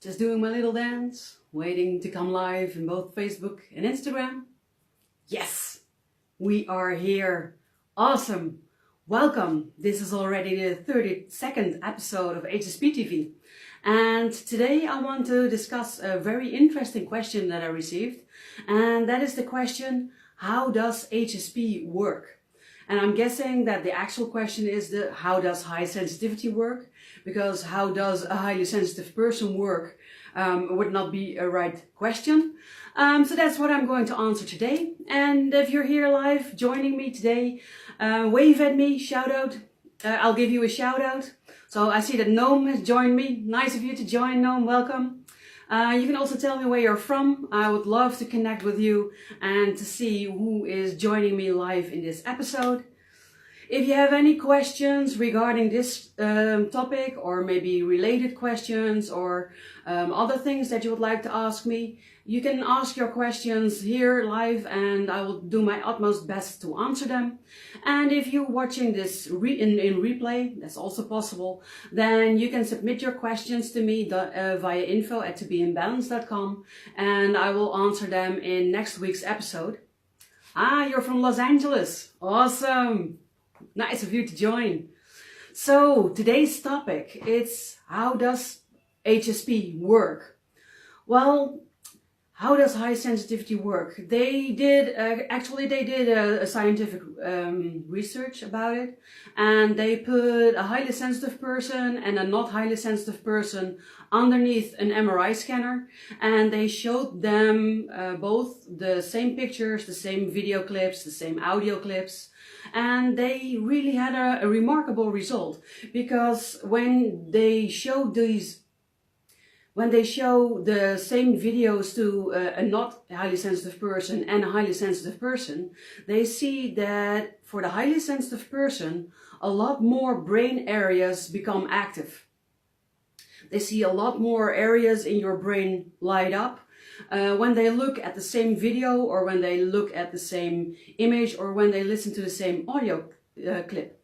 Just doing my little dance, waiting to come live in both Facebook and Instagram. Yes, we are here. Awesome. Welcome. This is already the 32nd episode of HSP TV. And today I want to discuss a very interesting question that I received. And that is the question, how does HSP work? And I'm guessing that the actual question is how does high sensitivity work? Because how does a highly sensitive person work would not be a right question. So that's what I'm going to answer today. And if you're here live joining me today, wave at me, shout out. I'll give you a shout out. So I see that Noam has joined me. Nice of you to join, Noam. Welcome. You can also tell me where you're from. I would love to connect with you and to see who is joining me live in this episode. If you have any questions regarding this topic, or maybe related questions or other things that you would like to ask me, you can ask your questions here live and I will do my utmost best to answer them. And if you're watching this in replay, that's also possible, then you can submit your questions to me via info@tobeimbalance.com and I will answer them in next week's episode. You're from Los Angeles. Awesome. Nice of you to join. So today's topic is how does HSP work? Well, how does high sensitivity work? They did a scientific research about it, and they put a highly sensitive person and a not highly sensitive person underneath an MRI scanner, and they showed them both the same pictures, the same video clips, the same audio clips, and they really had a remarkable result, because when they show the same videos to a not highly sensitive person and a highly sensitive person, they see that for the highly sensitive person, a lot more brain areas become active. They see a lot more areas in your brain light up when they look at the same video, or when they look at the same image, or when they listen to the same audio clip.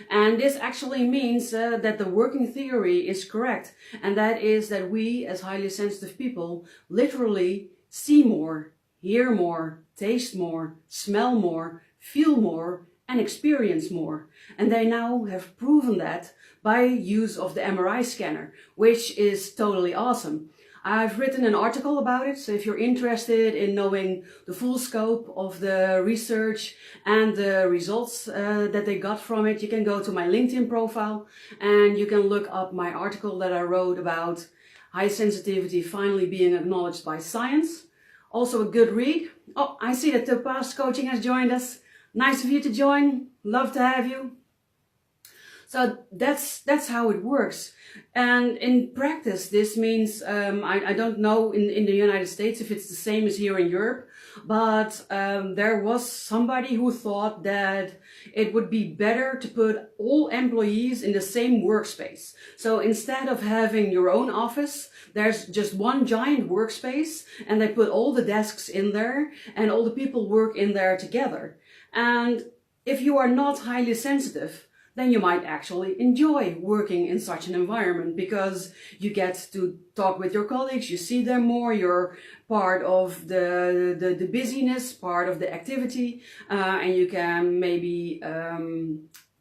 And this actually means that the working theory is correct, and that is that we as highly sensitive people literally see more, hear more, taste more, smell more, feel more and experience more. And they now have proven that by use of the MRI scanner, which is totally awesome. I've written an article about it, so if you're interested in knowing the full scope of the research and the results that they got from it, you can go to my LinkedIn profile and you can look up my article that I wrote about high sensitivity finally being acknowledged by science. Also a good read. Oh, I see that Topaz Coaching has joined us. Nice of you to join. Love to have you. So that's how it works. And in practice, this means, I don't know in the United States if it's the same as here in Europe, but there was somebody who thought that it would be better to put all employees in the same workspace. So instead of having your own office, there's just one giant workspace, and they put all the desks in there and all the people work in there together. And if you are not highly sensitive, then you might actually enjoy working in such an environment, because you get to talk with your colleagues, you see them more, you're part of the busyness, part of the activity, and you can maybe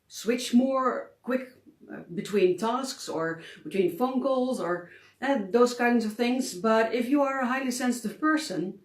switch more quick between tasks or between phone calls or those kinds of things. But if you are a highly sensitive person,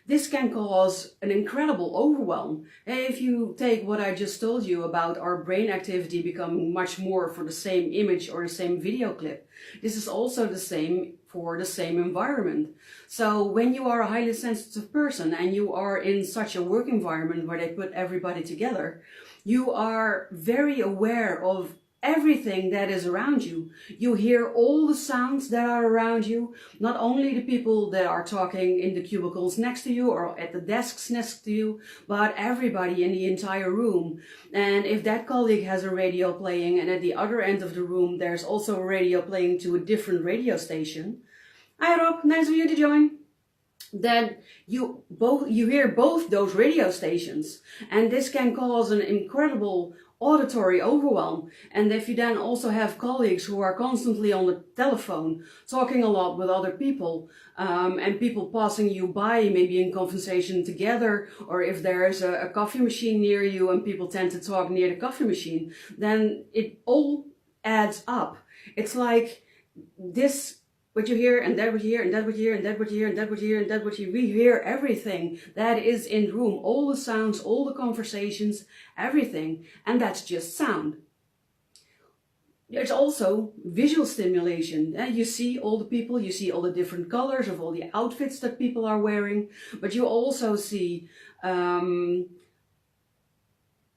this can cause an incredible overwhelm. If you take what I just told you about our brain activity becoming much more for the same image or the same video clip, this is also the same for the same environment. So when you are a highly sensitive person and you are in such a work environment where they put everybody together, you are very aware of everything that is around you. You hear all the sounds that are around you, not only the people that are talking in the cubicles next to you or at the desks next to you, but everybody in the entire room. And if that colleague has a radio playing and at the other end of the room there's also a radio playing to a different radio station. Hi Rob, nice of you to join. Then you hear both those radio stations, and this can cause an incredible auditory overwhelm. And if you then also have colleagues who are constantly on the telephone, talking a lot with other people, and people passing you by, maybe in conversation together, or if there is a coffee machine near you and people tend to talk near the coffee machine, then it all adds up. It's like this, what you hear, and that what you hear, and that what you hear, and that what you hear, and that what you hear, and that what you, we hear everything that is in the room, all the sounds, all the conversations, everything, and that's just sound. There's also visual stimulation. You see all the people, you see all the different colors of all the outfits that people are wearing, but you also see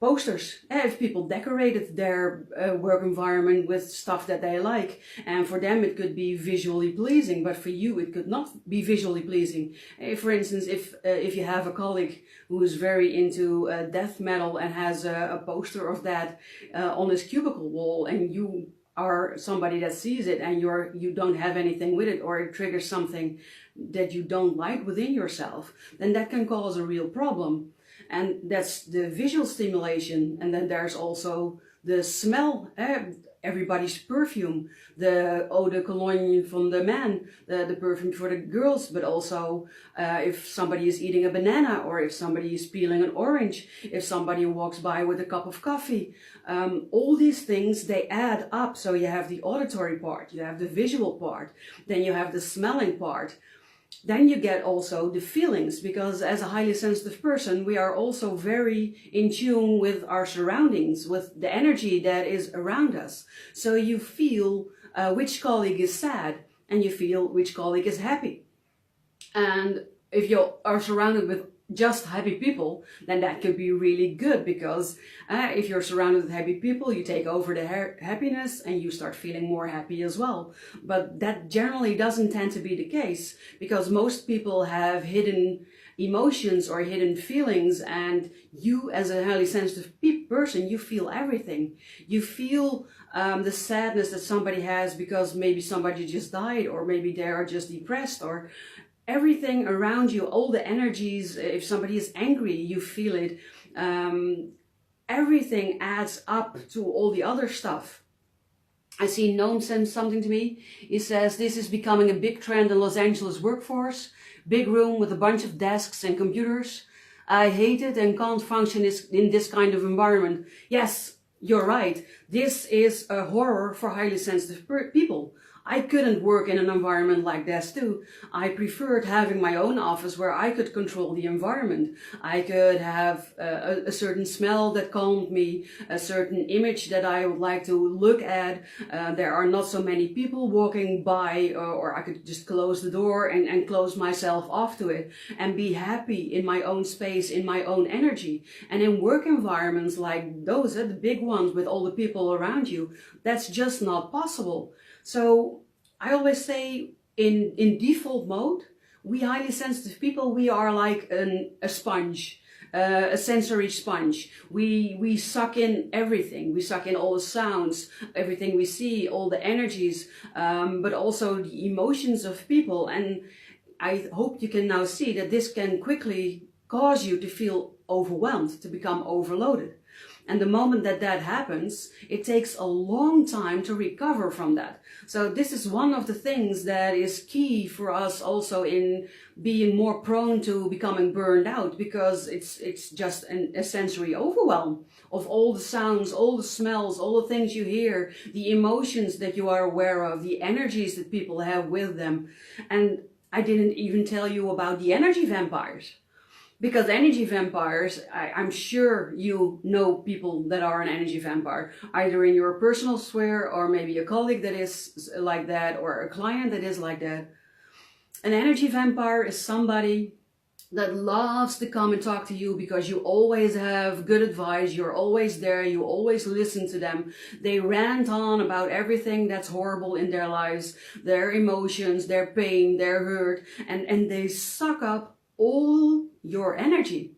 posters. If people decorated their work environment with stuff that they like, and for them it could be visually pleasing, but for you it could not be visually pleasing. For instance, if you have a colleague who is very into death metal and has a poster of that on his cubicle wall, and you are somebody that sees it and you don't have anything with it, or it triggers something that you don't like within yourself, then that can cause a real problem. And that's the visual stimulation. And then there's also the smell, everybody's perfume, the eau de cologne from the man, the perfume for the girls, but also if somebody is eating a banana, or if somebody is peeling an orange, if somebody walks by with a cup of coffee. All these things, they add up. So you have the auditory part, you have the visual part, then you have the smelling part. Then you get also the feelings, because as a highly sensitive person, we are also very in tune with our surroundings, with the energy that is around us. So you feel which colleague is sad, and you feel which colleague is happy. And if you are surrounded with just happy people, then that could be really good, because if you're surrounded with happy people, you take over the happiness and you start feeling more happy as well. But that generally doesn't tend to be the case, because most people have hidden emotions or hidden feelings, and you as a highly sensitive person, you feel everything. You feel the sadness that somebody has because maybe somebody just died, or maybe they are just depressed, or everything around you, all the energies. If somebody is angry, you feel it. Everything adds up to all the other stuff. I see Noam send something to me. He says, this is becoming a big trend in Los Angeles workforce. Big room with a bunch of desks and computers. I hate it and can't function in this kind of environment. Yes, you're right. This is a horror for highly sensitive people. I couldn't work in an environment like this too. I preferred having my own office where I could control the environment. I could have a certain smell that calmed me, a certain image that I would like to look at. There are not so many people walking by, or I could just close the door and close myself off to it and be happy in my own space, in my own energy. And in work environments like those, the big ones with all the people around you, that's just not possible. So I always say in default mode, we highly sensitive people, we are like a sponge, a sensory sponge. We suck in everything. We suck in all the sounds, everything we see, all the energies, but also the emotions of people. And I hope you can now see that this can quickly cause you to feel overwhelmed, to become overloaded. And the moment that that happens, it takes a long time to recover from that. So this is one of the things that is key for us also in being more prone to becoming burned out, because it's just a sensory overwhelm of all the sounds, all the smells, all the things you hear, the emotions that you are aware of, the energies that people have with them. And I didn't even tell you about the energy vampires. Because energy vampires, I'm sure you know people that are an energy vampire, either in your personal sphere, or maybe a colleague that is like that, or a client that is like that. An energy vampire is somebody that loves to come and talk to you because you always have good advice, you're always there, you always listen to them. They rant on about everything that's horrible in their lives, their emotions, their pain, their hurt, and they suck up all your energy.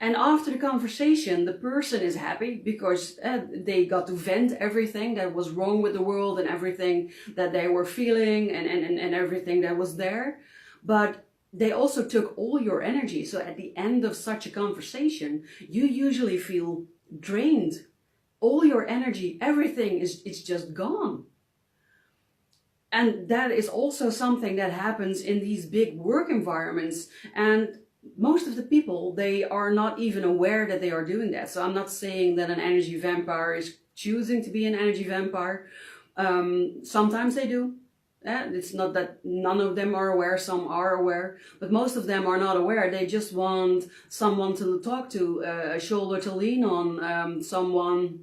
And after the conversation, the person is happy because they got to vent everything that was wrong with the world and everything that they were feeling and everything that was there. But they also took all your energy. So at the end of such a conversation, you usually feel drained, all your energy, everything it's just gone. And that is also something that happens in these big work environments. And most of the people, they are not even aware that they are doing that. So I'm not saying that an energy vampire is choosing to be an energy vampire. Sometimes they do. It's not that none of them are aware, some are aware, but most of them are not aware. They just want someone to talk to, a shoulder to lean on, someone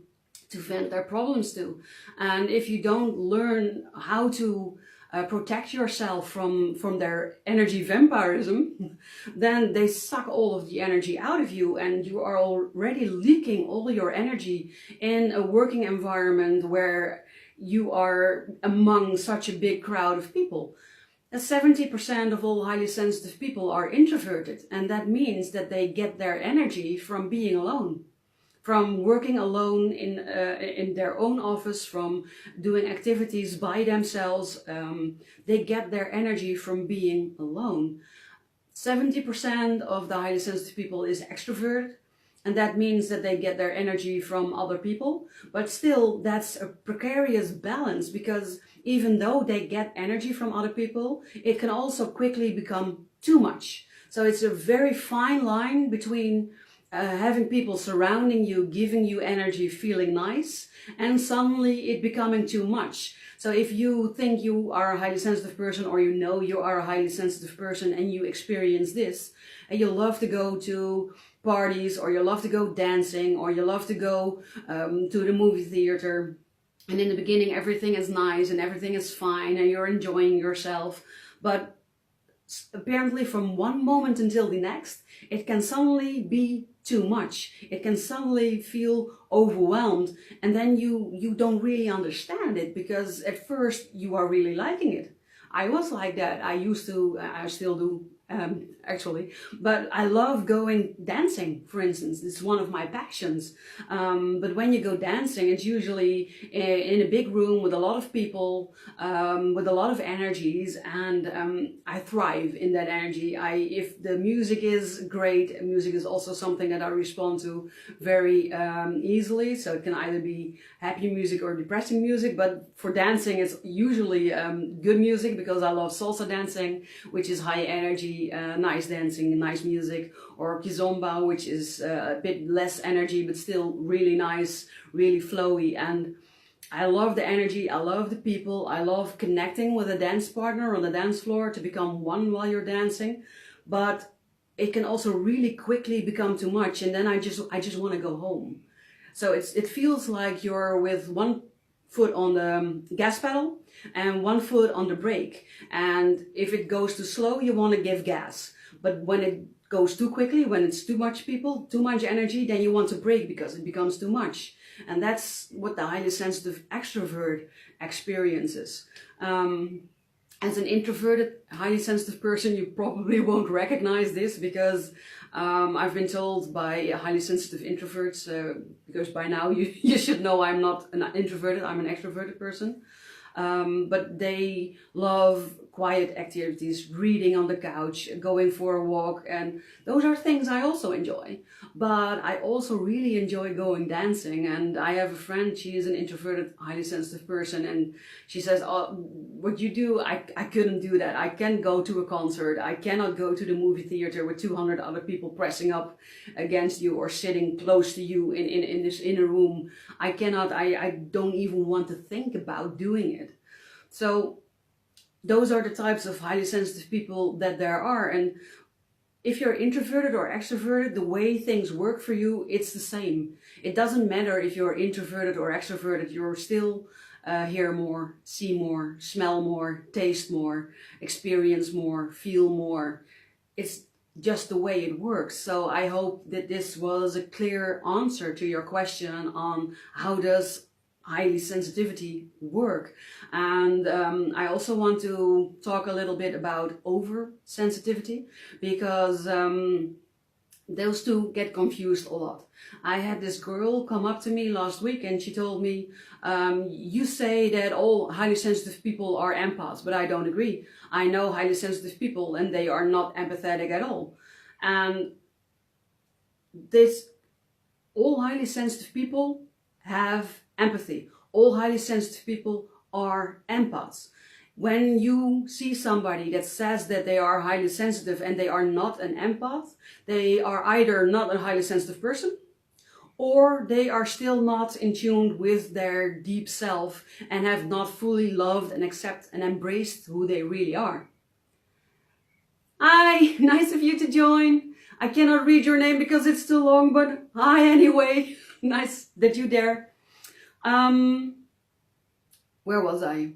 to vent their problems to. And if you don't learn how to protect yourself from their energy vampirism, then they suck all of the energy out of you, and you are already leaking all your energy in a working environment where you are among such a big crowd of people. 70% of all highly sensitive people are introverted, and that means that they get their energy from being alone, from working alone in their own office, from doing activities by themselves. They get their energy from being alone. 70% of the highly sensitive people is extroverted, and that means that they get their energy from other people. But still, that's a precarious balance, because even though they get energy from other people, it can also quickly become too much. So it's a very fine line between having people surrounding you, giving you energy, feeling nice, and suddenly it becoming too much. So if you think you are a highly sensitive person, or you know you are a highly sensitive person and you experience this, and you love to go to parties, or you love to go dancing, or you love to go to the movie theater, and in the beginning everything is nice and everything is fine and you're enjoying yourself, but apparently from one moment until the next, it can suddenly be too much. It can suddenly feel overwhelmed, and then you don't really understand it, because at first you are really liking it. I was like that. I still do, actually, but I love going dancing, for instance. It's one of my passions. But when you go dancing, it's usually in a big room with a lot of people, with a lot of energies, and I thrive in that energy. If the music is great, music is also something that I respond to very easily. So it can either be happy music or depressing music, but for dancing it's usually good music, because I love salsa dancing, which is high energy, nice dancing, nice music, or kizomba, which is a bit less energy but still really nice, really flowy. And I love the energy, I love the people, I love connecting with a dance partner on the dance floor to become one while you're dancing. But it can also really quickly become too much, and then I just want to go home. So it feels like you're with one foot on the gas pedal and one foot on the brake. And if it goes too slow, you want to give gas. But when it goes too quickly, when it's too much people, too much energy, then you want to brake because it becomes too much. And that's what the highly sensitive extrovert experiences. As an introverted, highly sensitive person, you probably won't recognize this, because I've been told by highly sensitive introverts, because by now you should know I'm not an introverted, I'm an extroverted person. But they love quiet activities, reading on the couch, going for a walk, and those are things I also enjoy. But I also really enjoy going dancing, and I have a friend, she is an introverted, highly sensitive person, and she says, oh, what you do, I couldn't do that. I can't go to a concert, I cannot go to the movie theater with 200 other people pressing up against you or sitting close to you in this inner room. I cannot, I don't even want to think about doing it. So those are the types of highly sensitive people that there are. And if you're introverted or extroverted, the way things work for you, it's the same. It doesn't matter if you're introverted or extroverted, you're still hear more, see more, smell more, taste more, experience more, feel more. It's just the way it works. So I hope that this was a clear answer to your question on how does highly sensitivity work. And I also want to talk a little bit about oversensitivity, because those two get confused a lot. I had this girl come up to me last week and she told me, you say that all highly sensitive people are empaths, but I don't agree. I know highly sensitive people and they are not empathetic at all. And all highly sensitive people have empathy. All highly sensitive people are empaths. When you see somebody that says that they are highly sensitive and they are not an empath, they are either not a highly sensitive person, or they are still not in tune with their deep self and have not fully loved and accepted and embraced who they really are. Hi, nice of you to join. I cannot read your name because it's too long, but hi anyway. Nice that you're there. Where was I?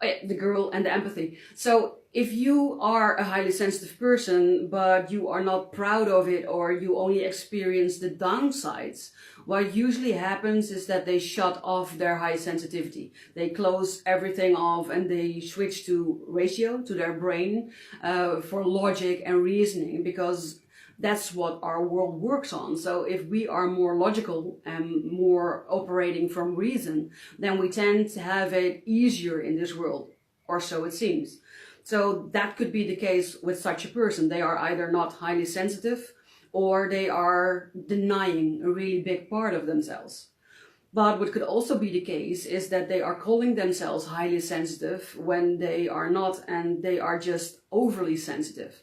Oh yeah, the girl and the empathy. So if you are a highly sensitive person, but you are not proud of it, or you only experience the downsides, what usually happens is that they shut off their high sensitivity. They close everything off and they switch to ratio, to their brain, for logic and reasoning, because that's what our world works on. So if we are more logical and more operating from reason, then we tend to have it easier in this world, or so it seems. So that could be the case with such a person. They are either not highly sensitive, or they are denying a really big part of themselves. But what could also be the case is that they are calling themselves highly sensitive when they are not, and they are just overly sensitive.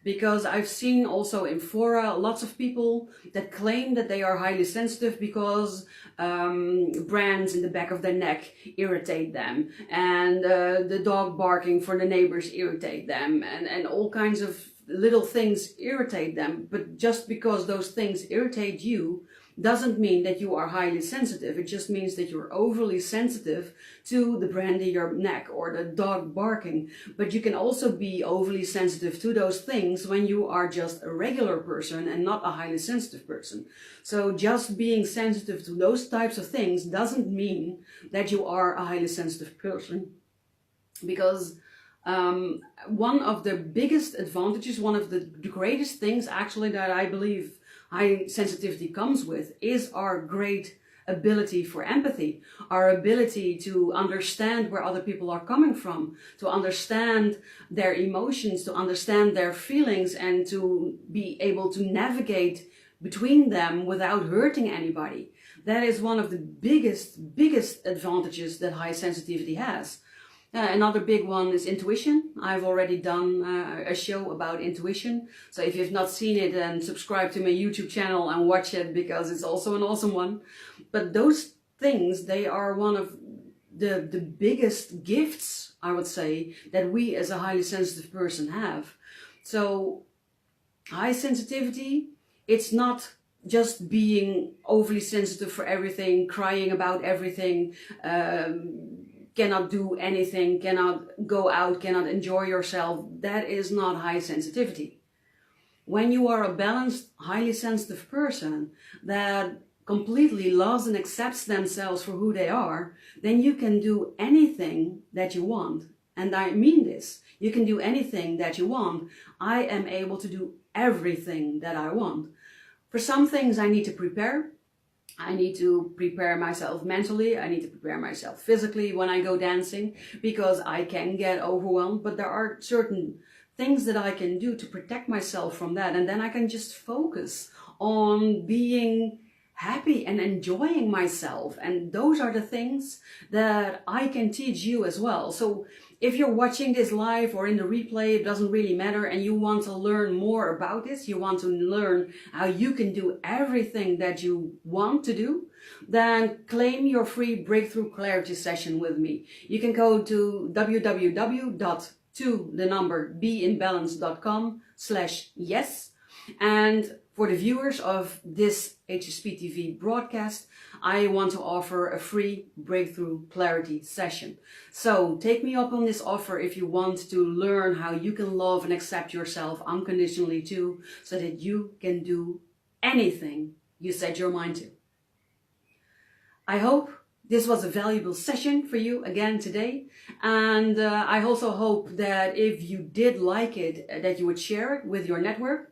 Because I've seen also in fora lots of people that claim that they are highly sensitive because brands in the back of their neck irritate them, and the dog barking for the neighbors irritate them, and all kinds of little things irritate them. But just because those things irritate you doesn't mean that you are highly sensitive. It just means that you're overly sensitive to the brand in your neck or the dog barking. But you can also be overly sensitive to those things when you are just a regular person and not a highly sensitive person. So just being sensitive to those types of things doesn't mean that you are a highly sensitive person. Because one of the biggest advantages, one of the greatest things actually that I believe high sensitivity comes with, is our great ability for empathy, our ability to understand where other people are coming from, to understand their emotions, to understand their feelings, and to be able to navigate between them without hurting anybody. That is one of the biggest advantages that high sensitivity has. Another big one is intuition. I've already done a show about intuition. So if you've not seen it, then subscribe to my YouTube channel and watch it, because it's also an awesome one. But those things, they are one of the biggest gifts, I would say, that we as a highly sensitive person have. So high sensitivity, it's not just being overly sensitive for everything, crying about everything, cannot do anything, cannot go out, cannot enjoy yourself. That is not high sensitivity. When you are a balanced, highly sensitive person that completely loves and accepts themselves for who they are, then you can do anything that you want. And I mean this. You can do anything that you want. I am able to do everything that I want. For some things I need to prepare. I need to prepare myself mentally, I need to prepare myself physically when I go dancing, because I can get overwhelmed, but there are certain things that I can do to protect myself from that, and then I can just focus on being happy and enjoying myself. And those are the things that I can teach you as well. So if you're watching this live or in the replay, it doesn't really matter, and you want to learn more about this, you want to learn how you can do everything that you want to do, then claim your free breakthrough clarity session with me. You can go to www.beinbalance.com/yes. And for the viewers of this HSP TV broadcast, I want to offer a free breakthrough clarity session. So take me up on this offer if you want to learn how you can love and accept yourself unconditionally too, so that you can do anything you set your mind to. I hope this was a valuable session for you again today. And I also hope that if you did like it, that you would share it with your network.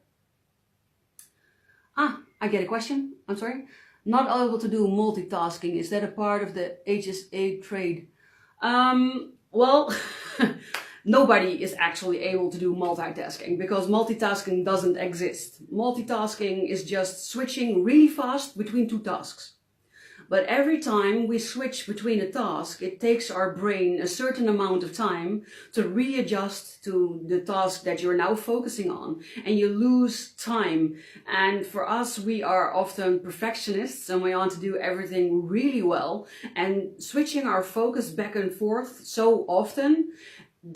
I get a question. I'm sorry. Not able to do multitasking. Is that a part of the HSA trade? Well, nobody is actually able to do multitasking, because multitasking doesn't exist. Multitasking is just switching really fast between two tasks. But every time we switch between a task, it takes our brain a certain amount of time to readjust to the task that you're now focusing on, and you lose time. And for us, we are often perfectionists and we want to do everything really well, and switching our focus back and forth so often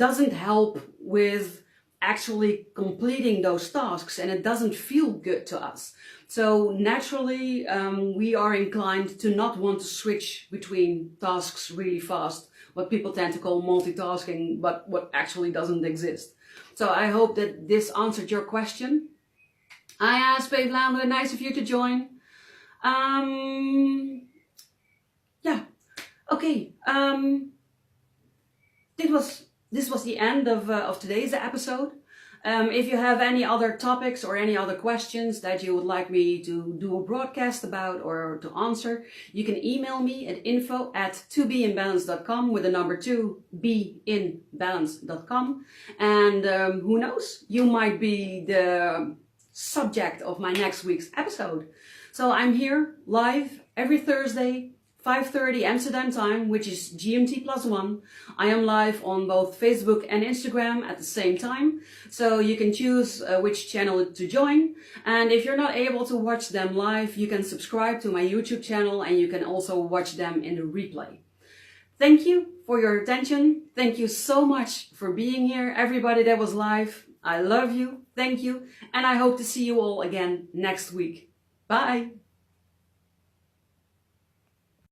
doesn't help with actually completing those tasks, and it doesn't feel good to us. So naturally, we are inclined to not want to switch between tasks really fast, what people tend to call multitasking, but what actually doesn't exist. So I hope that this answered your question. HSP Vlaanderen, nice of you to join. Yeah, okay. This was the end of today's episode. If you have any other topics or any other questions that you would like me to do a broadcast about or to answer, you can email me at info@tobeinbalance.com with the number 2, beinbalance.com. And who knows, you might be the subject of my next week's episode. So I'm here live every Thursday, 5:30 Amsterdam time, which is GMT +1. I am live on both Facebook and Instagram at the same time, so you can choose which channel to join. And if you're not able to watch them live, you can subscribe to my YouTube channel and you can also watch them in the replay. Thank you for your attention. Thank you so much for being here, everybody that was live. I love you, thank you, and I hope to see you all again next week. Bye!